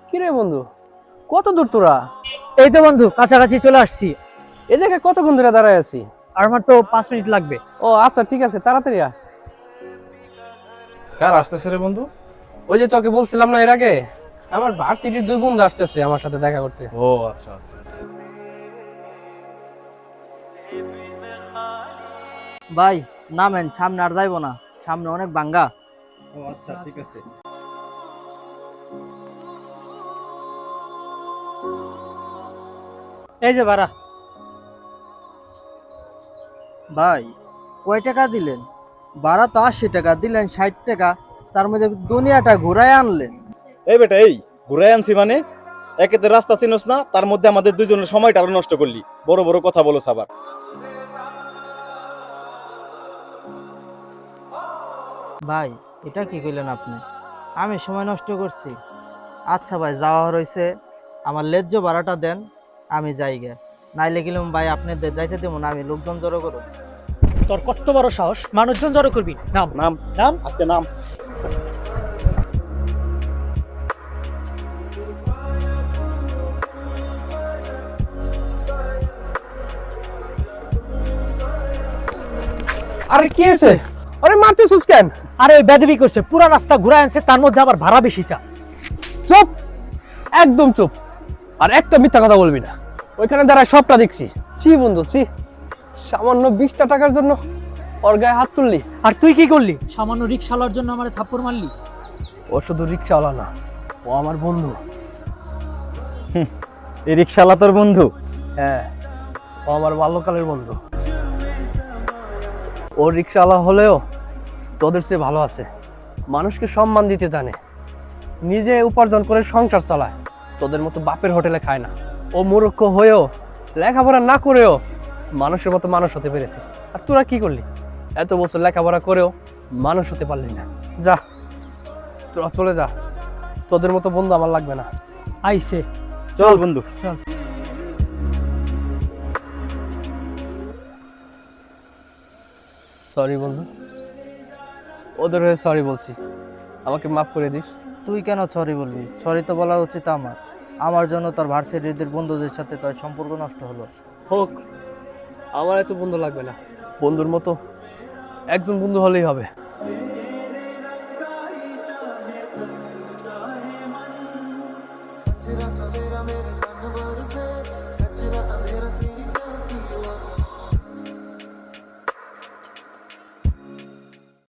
কিরে বন্ধু, কত দূর তোরা? এই তো বন্ধু, কাছাকাছি চলে আসছি। এ জায়গায় কতক্ষণ ধরে দাঁড়ায় আছি? আর আমার তো 5 মিনিট লাগবে। ও আচ্ছা, ঠিক আছে, তাড়াতাড়ি আয়। কার আসতেছে রে বন্ধু? ওই যে তোকে বলছিলাম না এর আগে, আমার ভার্সিটির দুই বন্ধু আসতেছে আমার সাথে দেখা করতে। ও আচ্ছা আচ্ছা। ভাই নামেন, সামনে আর যাইবো না, সামনে অনেক ভাঙ্গা। ও আচ্ছা ঠিক আছে। এই যে ভাড়া। ভাই কয় টাকা দিলেন? ভাড়া তো 80 টাকা দিলেন, 60 টাকা, তার মধ্যে দুনিয়াটা ঘুরায় আনলেন। এই বেটা, এই ঘুরাই আনছি মানে? একেতে রাস্তা চিনস না, তার মধ্যে আমাদের দুইজনের সময়টা আরো নষ্ট করলি। বড় বড় কথা বলো আবার। ভাই এটা কি কইলেন আপনি? আমি সময় নষ্ট করছি? আচ্ছা ভাই, যাওয়া হয়েছে, আমার লেজ্জ ভাড়াটা দেন, আমি যাই গে। নাইলে গেলাম ভাই, আপনি যাইতে দেবো না, আমি লোকজন জড়ো করো। তোর কত বড় সাহস, মানুষজন জড়ো করবি? নাম নাম নাম। আজকে নাম। আরে কি হয়েছে? আরে মারতেছিস কেন? আরে বেদবি করছে, পুরা রাস্তা ঘুরে আনছে, তার মধ্যে আবার ভাড়া বেশি চা। চুপ, একদম চুপ। আর একটা মিথ্যা কথা বলবি না। ওইখানে দাঁড়ায় সবটা দেখছি। সি বন্ধু সি, সামান্য 20টা টাকার জন্য ওর গায়ে হাত তুললি। আর তুই কি করলি? সামান্য রিকশাওয়ালার জন্য আমারে থাপ্পড় মারলি। ও শুধু রিক্সাওয়ালা না, ও আমার বন্ধু। এই রিক্সাওয়ালা তোর বন্ধু? হ্যাঁ, ও আমার বাল্যকালের বন্ধু। ও রিক্সাওয়ালা হলেও তোদের চেয়ে ভালো আছে, মানুষকে সম্মান দিতে জানে, নিজে উপার্জন করে সংসার চালায়, তোদের মতো বাপের হোটেলে খায় না। ও মূর্খ হয়েও, লেখাপড়া না করেও মানুষের মতো মানুষ হতে পেরেছে। আর তোরা কি করলি? এত বছর লেখাপড়া করেও মানুষ হতে পারলি না। যা, তোরা চলে যা, তোদের মতো বন্ধু আমার লাগবে না। আইসে। চল বন্ধু। সরি বন্ধু, ওদের হয়ে সরি বলছি, আমাকে মাফ করে দিস। তুই কেন সরি বলবি? সরি তো বলা উচিত আমার। আমার জন্য তোর ভার্সিটির বন্ধুদের সাথে তোর সম্পর্ক নষ্ট হলো। হোক, আমার এত বন্ধু লাগবে না, বন্ধুর মতো একজন বন্ধু হলেই হবে।